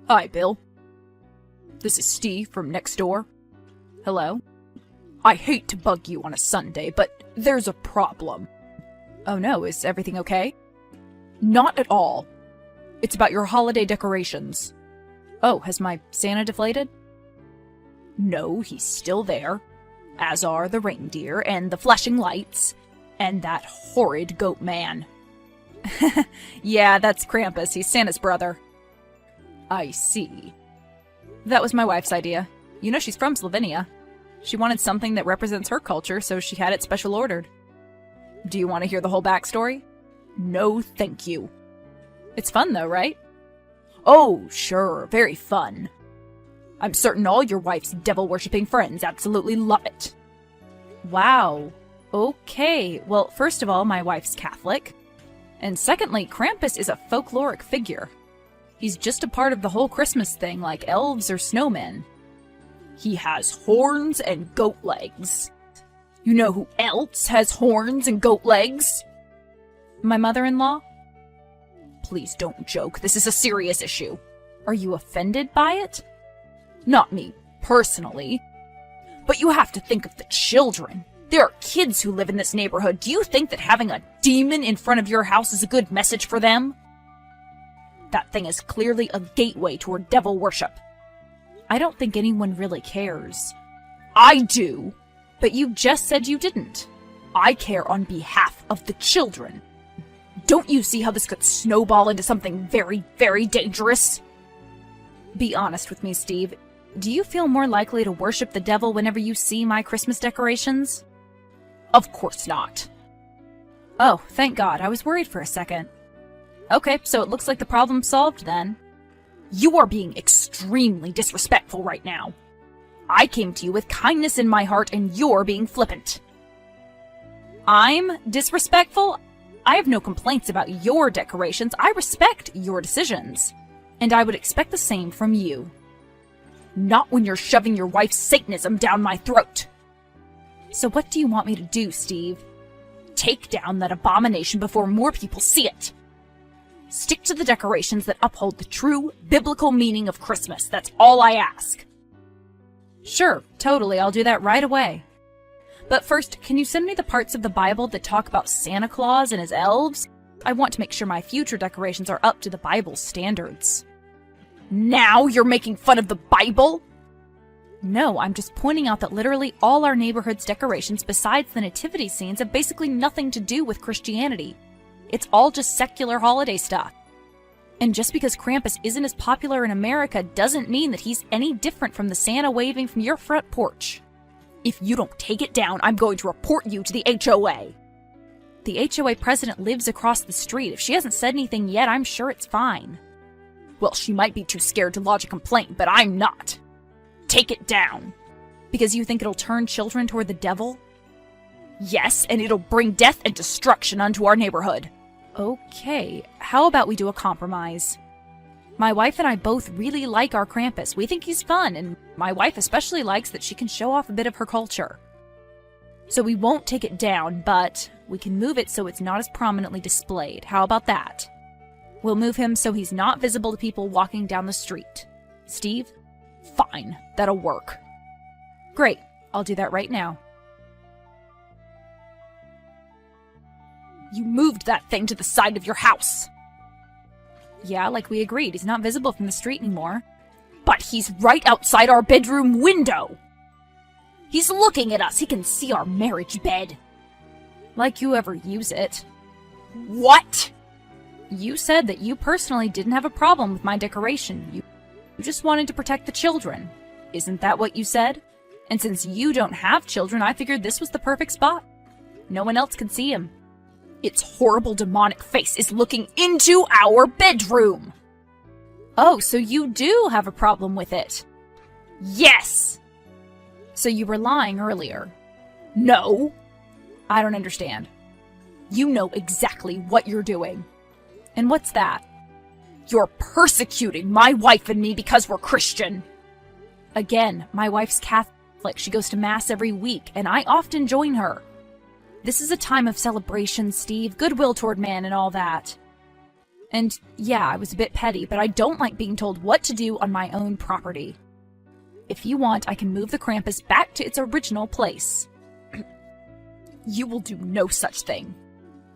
Hi, Bill. This is Steve from next door. Hello? I hate to bug you on a Sunday, but there's a problem. Oh no, is everything okay? Not at all. It's about your holiday decorations. Oh, has my Santa deflated? No, he's still there. As are the reindeer, and the flashing lights, and that horrid goat man. Yeah, that's Krampus. He's Santa's brother. I see. That was my wife's idea. You know she's from Slovenia. She wanted something that represents her culture, so she had it special ordered. Do you want to hear the whole backstory? No, thank you. It's fun though, right? Oh, sure, very fun. I'm certain all your wife's devil-worshipping friends absolutely love it. Wow. Okay, well, first of all, my wife's Catholic. And secondly, Krampus is a folkloric figure. He's just a part of the whole Christmas thing, like elves or snowmen. He has horns and goat legs. You know who else has horns and goat legs? My mother-in-law? Please don't joke, this is a serious issue. Are you offended by it? Not me, personally. But you have to think of the children. There are kids who live in this neighborhood. Do you think that having a demon in front of your house is a good message for them? That thing is clearly a gateway toward devil worship. I don't think anyone really cares. I do. But you just said you didn't. I care on behalf of the children. Don't you see how this could snowball into something very, very dangerous? Be honest with me, Steve. Do you feel more likely to worship the devil whenever you see my Christmas decorations? Of course not. Oh, thank God. I was worried for a second. Okay, so it looks like the problem's solved then. You are being extremely disrespectful right now. I came to you with kindness in my heart and you're being flippant. I'm disrespectful? I have no complaints about your decorations. I respect your decisions. And I would expect the same from you. Not when you're shoving your wife's Satanism down my throat. So what do you want me to do, Steve? Take down that abomination before more people see it. Stick to the decorations that uphold the true biblical meaning of Christmas. That's all I ask. Sure, totally. I'll do that right away. But first, can you send me the parts of the Bible that talk about Santa Claus and his elves? I want to make sure my future decorations are up to the Bible's standards. Now you're making fun of the Bible? No, I'm just pointing out that literally all our neighborhood's decorations besides the nativity scenes have basically nothing to do with Christianity. It's all just secular holiday stuff. And just because Krampus isn't as popular in America doesn't mean that he's any different from the Santa waving from your front porch. If you don't take it down, I'm going to report you to the HOA. The HOA president lives across the street. If she hasn't said anything yet, I'm sure it's fine. Well, she might be too scared to lodge a complaint, but I'm not. Take it down. Because you think it'll turn children toward the devil? Yes, and it'll bring death and destruction unto our neighborhood. Okay, how about we do a compromise? My wife and I both really like our Krampus. We think he's fun, and my wife especially likes that she can show off a bit of her culture. So we won't take it down, but we can move it so it's not as prominently displayed. How about that? We'll move him so he's not visible to people walking down the street. Steve? Fine, that'll work. Great, I'll do that right now. You moved that thing to the side of your house. Yeah, like we agreed. He's not visible from the street anymore. But he's right outside our bedroom window. He's looking at us. He can see our marriage bed. Like you ever use it. What? You said that you personally didn't have a problem with my decoration. You just wanted to protect the children. Isn't that what you said? And since you don't have children, I figured this was the perfect spot. No one else can see him. Its horrible demonic face is looking into our bedroom. Oh, so you do have a problem with it. Yes! So you were lying earlier. No. I don't understand. You know exactly what you're doing. And what's that? You're persecuting my wife and me because we're Christian. Again, my wife's Catholic. She goes to Mass every week, and I often join her. This is a time of celebration, Steve, goodwill toward man and all that. And yeah, I was a bit petty, but I don't like being told what to do on my own property. If you want, I can move the Krampus back to its original place. You will do no such thing.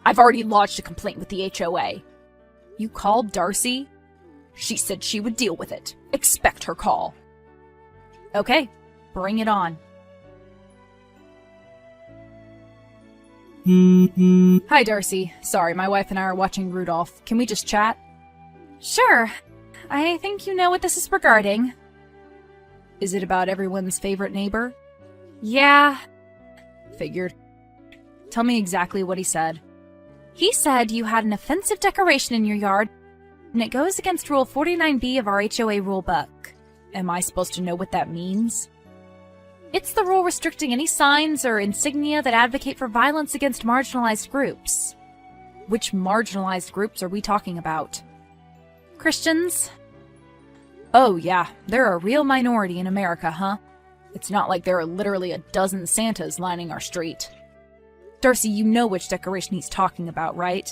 I've already lodged a complaint with the HOA. You called Darcy? She said she would deal with it. Expect her call. Okay, bring it on. Hi, Darcy. Sorry, my wife and I are watching Rudolph. Can we just chat? Sure. I think you know what this is regarding. Is it about everyone's favorite neighbor? Yeah. Figured. Tell me exactly what he said. He said you had an offensive decoration in your yard, and it goes against Rule 49B of our HOA rulebook. Am I supposed to know what that means? It's the rule restricting any signs or insignia that advocate for violence against marginalized groups. Which marginalized groups are we talking about? Christians. Oh yeah, they're a real minority in America, huh? It's not like there are literally a dozen Santas lining our street. Darcy, you know which decoration he's talking about, right?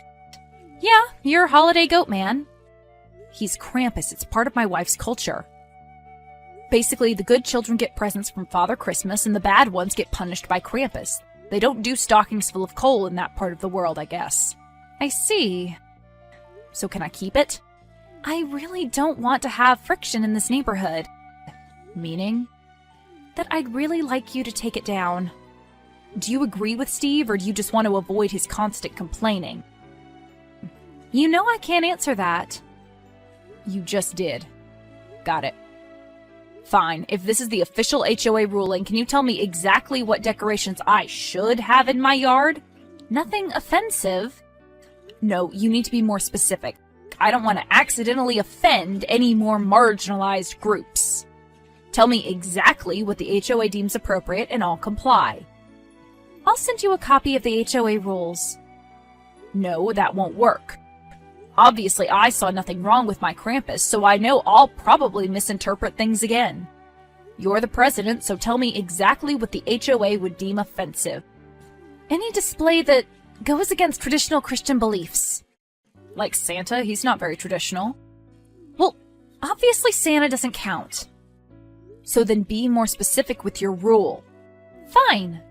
Yeah, you're Holiday Goat Man. He's Krampus, it's part of my wife's culture. Basically, the good children get presents from Father Christmas, and the bad ones get punished by Krampus. They don't do stockings full of coal in that part of the world, I guess. I see. So can I keep it? I really don't want to have friction in this neighborhood. Meaning? That I'd really like you to take it down. Do you agree with Steve, or do you just want to avoid his constant complaining? You know I can't answer that. You just did. Got it. Fine, if this is the official HOA ruling, can you tell me exactly what decorations I should have in my yard? Nothing offensive. No, you need to be more specific. I don't want to accidentally offend any more marginalized groups. Tell me exactly what the HOA deems appropriate and I'll comply. I'll send you a copy of the HOA rules. No, that won't work. Obviously, I saw nothing wrong with my Krampus, so I know I'll probably misinterpret things again. You're the president, so tell me exactly what the HOA would deem offensive. Any display that goes against traditional Christian beliefs. Like Santa, he's not very traditional. Well, obviously Santa doesn't count. So then be more specific with your rule. Fine.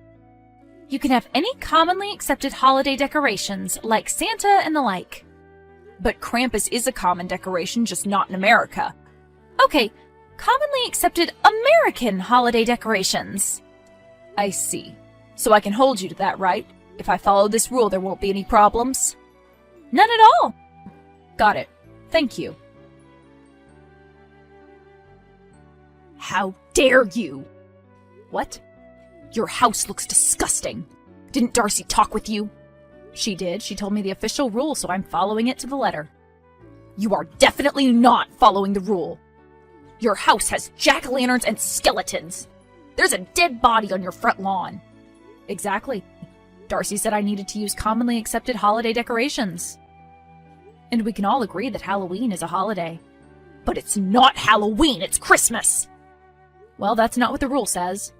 You can have any commonly accepted holiday decorations, like Santa and the like. But Krampus is a common decoration, just not in America. Okay, commonly accepted American holiday decorations. I see. So I can hold you to that, right? If I follow this rule, there won't be any problems? None at all. Got it. Thank you. How dare you? What? Your house looks disgusting. Didn't Darcy talk with you? She did. She told me the official rule, so I'm following it to the letter. You are definitely not following the rule. Your house has jack-o'-lanterns and skeletons. There's a dead body on your front lawn. Exactly. Darcy said I needed to use commonly accepted holiday decorations. And we can all agree that Halloween is a holiday. But it's not Halloween, it's Christmas! Well, that's not what the rule says.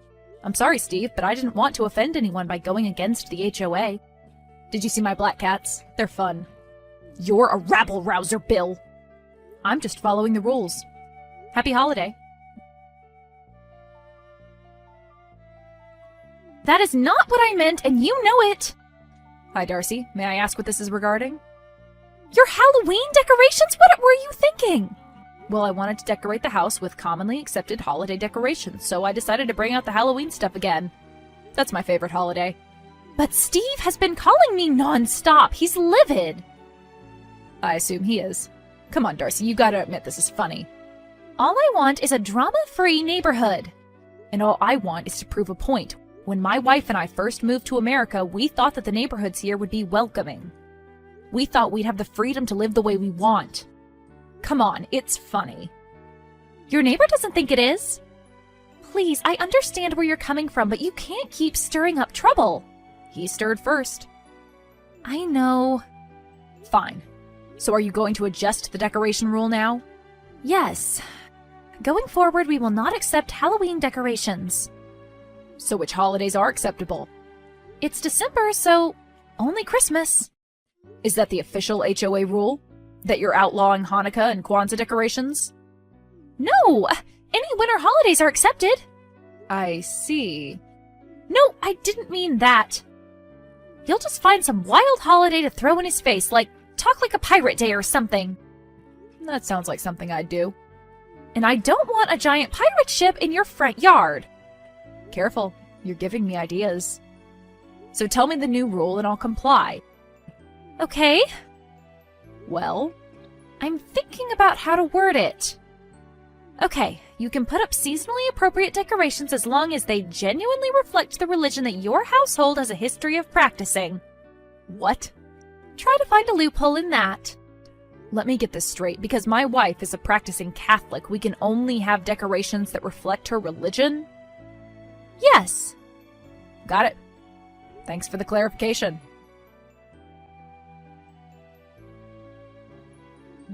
I'm sorry, Steve, but I didn't want to offend anyone by going against the HOA. Did you see my black cats? They're fun. You're a rabble-rouser, Bill. I'm just following the rules. Happy holiday. That is not what I meant, and you know it! Hi, Darcy. May I ask what this is regarding? Your Halloween decorations? What were you thinking? Well, I wanted to decorate the house with commonly accepted holiday decorations, so I decided to bring out the Halloween stuff again. That's my favorite holiday. But Steve has been calling me non-stop. He's livid. I assume he is. Come on, Darcy, you gotta admit this is funny. All I want is a drama-free neighborhood. And all I want is to prove a point. When my wife and I first moved to America, we thought that the neighborhoods here would be welcoming. We thought we'd have the freedom to live the way we want. Come on, it's funny. Your neighbor doesn't think it is. Please, I understand where you're coming from, but you can't keep stirring up trouble. He stirred first. I know. Fine. So are you going to adjust the decoration rule now? Yes. Going forward, we will not accept Halloween decorations. So which holidays are acceptable? It's December, so only Christmas. Is that the official HOA rule? That you're outlawing Hanukkah and Kwanzaa decorations? No! Any winter holidays are accepted. I see. No, I didn't mean that. You'll just find some wild holiday to throw in his face, like Talk Like a Pirate Day or something. That sounds like something I'd do. And I don't want a giant pirate ship in your front yard. Careful, you're giving me ideas. So tell me the new rule and I'll comply. Okay. Well? I'm thinking about how to word it. Okay, you can put up seasonally appropriate decorations as long as they genuinely reflect the religion that your household has a history of practicing. What? Try to find a loophole in that. Let me get this straight. Because my wife is a practicing Catholic, we can only have decorations that reflect her religion? Yes. Got it. Thanks for the clarification.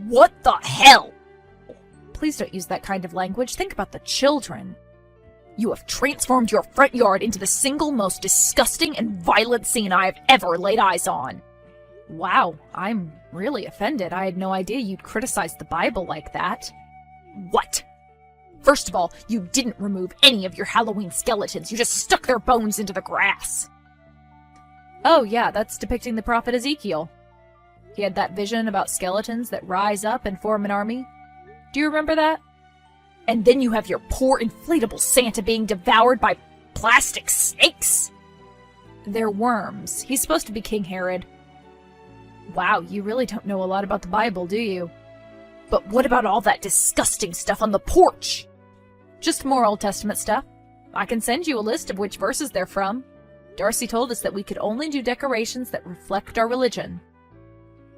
What the hell? Please don't use that kind of language. Think about the children. You have transformed your front yard into the single most disgusting and violent scene I have ever laid eyes on. Wow, I'm really offended. I had no idea you'd criticize the Bible like that. What? First of all, you didn't remove any of your Halloween skeletons. You just stuck their bones into the grass. Oh yeah, that's depicting the prophet Ezekiel. He had that vision about skeletons that rise up and form an army. Do you remember that? And then you have your poor inflatable Santa being devoured by plastic snakes. They're worms. He's supposed to be King Herod. Wow, you really don't know a lot about the Bible, do you? But what about all that disgusting stuff on the porch? Just more Old Testament stuff. I can send you a list of which verses they're from. Darcy told us that we could only do decorations that reflect our religion.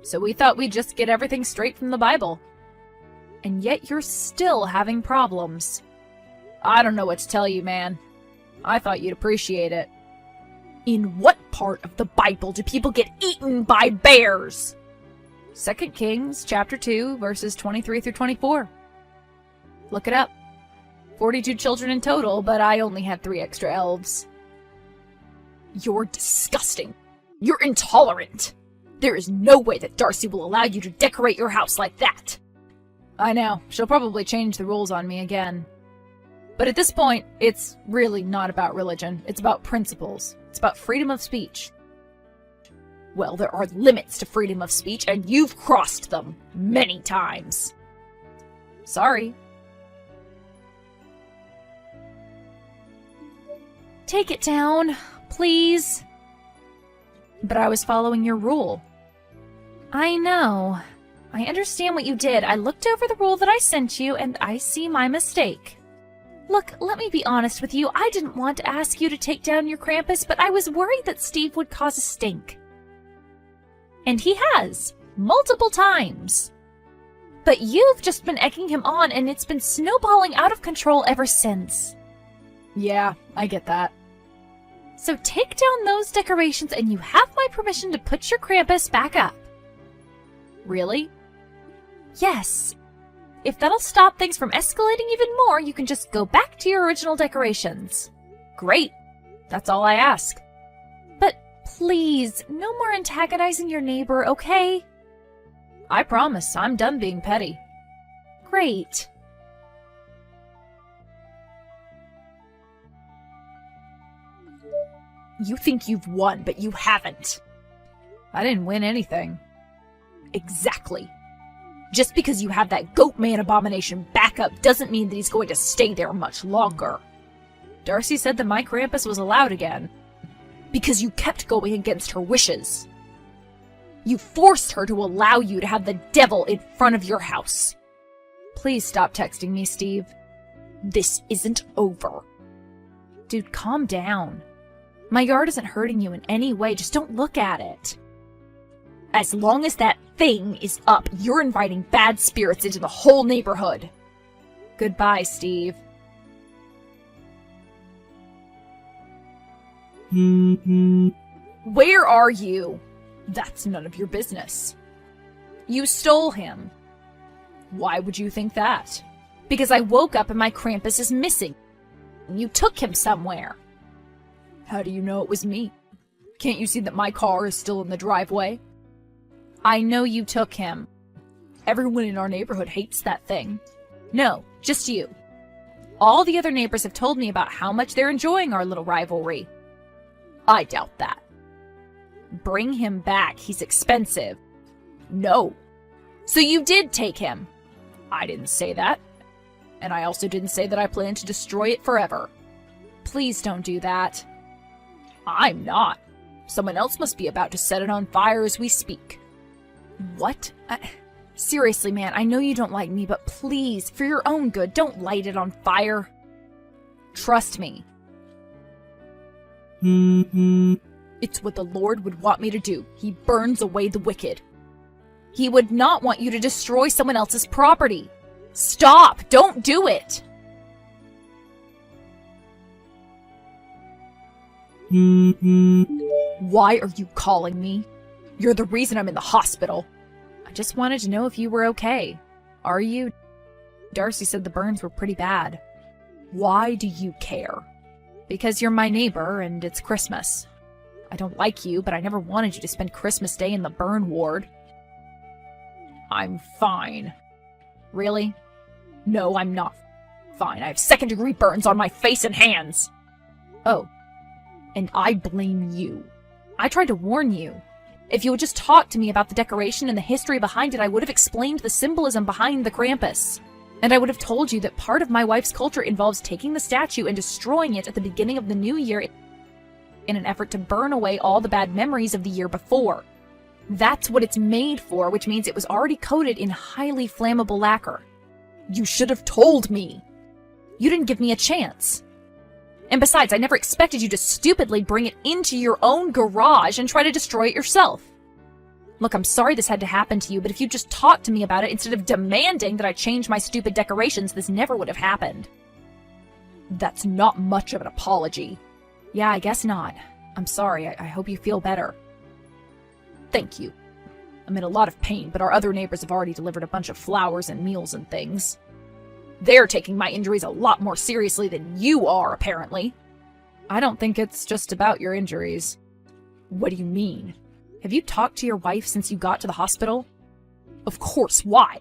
So we thought we'd just get everything straight from the Bible. And yet you're still having problems. I don't know what to tell you, man. I thought you'd appreciate it. In what part of the Bible do people get eaten by bears? 2 Kings chapter 2, verses 23 through 24. Look it up. 42 children in total, but I only had 3 extra elves. You're disgusting. You're intolerant. There is no way that Darcy will allow you to decorate your house like that. I know. She'll probably change the rules on me again. But at this point, it's really not about religion. It's about principles. It's about freedom of speech. Well, there are limits to freedom of speech, and you've crossed them many times. Sorry. Take it down, please. But I was following your rule. I know. I understand what you did. I looked over the rule that I sent you, and I see my mistake. Look, let me be honest with you. I didn't want to ask you to take down your Krampus, but I was worried that Steve would cause a stink. And he has. Multiple times. But you've just been egging him on, and it's been snowballing out of control ever since. Yeah, I get that. So take down those decorations, and you have my permission to put your Krampus back up. Really? Yes. If that'll stop things from escalating even more, you can just go back to your original decorations. Great. That's all I ask. But please, no more antagonizing your neighbor, okay? I promise, I'm done being petty. Great. You think you've won, but you haven't. I didn't win anything. Exactly. Just because you have that Goatman abomination back up doesn't mean that he's going to stay there much longer. Darcy said that my Krampus was allowed again. Because you kept going against her wishes. You forced her to allow you to have the devil in front of your house. Please stop texting me, Steve. This isn't over. Dude, calm down. My yard isn't hurting you in any way, just don't look at it. As long as that thing is up, you're inviting bad spirits into the whole neighborhood. Goodbye, Steve. Where are you? That's none of your business. You stole him. Why would you think that? Because I woke up and my Krampus is missing. You took him somewhere. How do you know it was me? Can't you see that my car is still in the driveway? I know you took him. Everyone in our neighborhood hates that thing. No, just you. All the other neighbors have told me about how much they're enjoying our little rivalry. I doubt that. Bring him back. He's expensive. No, So you did take him. I didn't say that. And I also didn't say that I plan to destroy it forever. Please don't do that. I'm not. Someone else must be about to set it on fire as we speak. What? Seriously, man, I know you don't like me, but please, for your own good, don't light it on fire. Trust me. It's what the Lord would want me to do. He burns away the wicked. He would not want you to destroy someone else's property. Stop! Don't do it! Why are you calling me? You're the reason I'm in the hospital. I just wanted to know if you were okay. Are you? Darcy said the burns were pretty bad. Why do you care? Because you're my neighbor and it's Christmas. I don't like you, but I never wanted you to spend Christmas Day in the burn ward. I'm fine. Really? No, I'm not fine. I have second-degree burns on my face and hands. Oh. And I blame you. I tried to warn you. If you had just talked to me about the decoration and the history behind it, I would have explained the symbolism behind the Krampus. And I would have told you that part of my wife's culture involves taking the statue and destroying it at the beginning of the new year in an effort to burn away all the bad memories of the year before. That's what it's made for, which means it was already coated in highly flammable lacquer. You should have told me. You didn't give me a chance. And besides, I never expected you to stupidly bring it into your own garage and try to destroy it yourself. Look, I'm sorry this had to happen to you, but if you just talked to me about it instead of demanding that I change my stupid decorations, this never would have happened. That's not much of an apology. Yeah, I guess not. I'm sorry. I hope you feel better. Thank you. I'm in a lot of pain, but our other neighbors have already delivered a bunch of flowers and meals and things. They're taking my injuries a lot more seriously than you are, apparently. I don't think it's just about your injuries. What do you mean? Have you talked to your wife since you got to the hospital? Of course, why?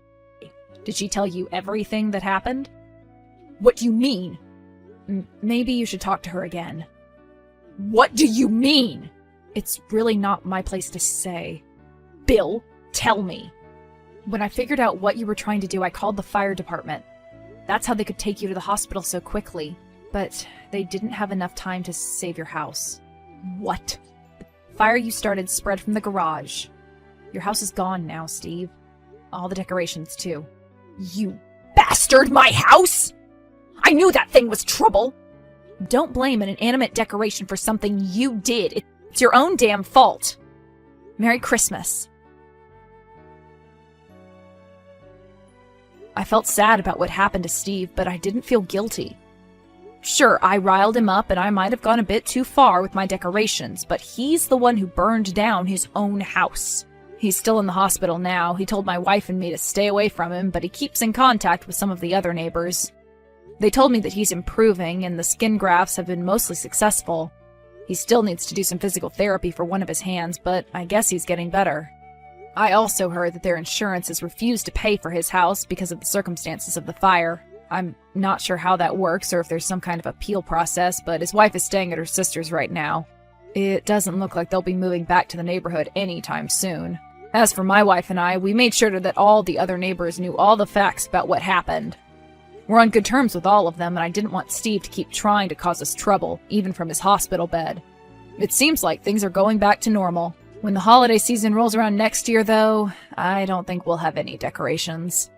Did she tell you everything that happened? What do you mean? Maybe you should talk to her again. What do you mean? It's really not my place to say. Bill, tell me. When I figured out what you were trying to do, I called the fire department. That's how they could take you to the hospital so quickly. But they didn't have enough time to save your house. What? The fire you started spread from the garage. Your house is gone now, Steve. All the decorations, too. You bastard, my house! I knew that thing was trouble! Don't blame an inanimate decoration for something you did. It's your own damn fault. Merry Christmas. I felt sad about what happened to Steve, but I didn't feel guilty. Sure, I riled him up and I might have gone a bit too far with my decorations, but he's the one who burned down his own house. He's still in the hospital now. He told my wife and me to stay away from him, but he keeps in contact with some of the other neighbors. They told me that he's improving and the skin grafts have been mostly successful. He still needs to do some physical therapy for one of his hands, but I guess he's getting better. I also heard that their insurance has refused to pay for his house because of the circumstances of the fire. I'm not sure how that works or if there's some kind of appeal process, but his wife is staying at her sister's right now. It doesn't look like they'll be moving back to the neighborhood anytime soon. As for my wife and I, we made sure that all the other neighbors knew all the facts about what happened. We're on good terms with all of them, and I didn't want Steve to keep trying to cause us trouble, even from his hospital bed. It seems like things are going back to normal. When the holiday season rolls around next year, though, I don't think we'll have any decorations.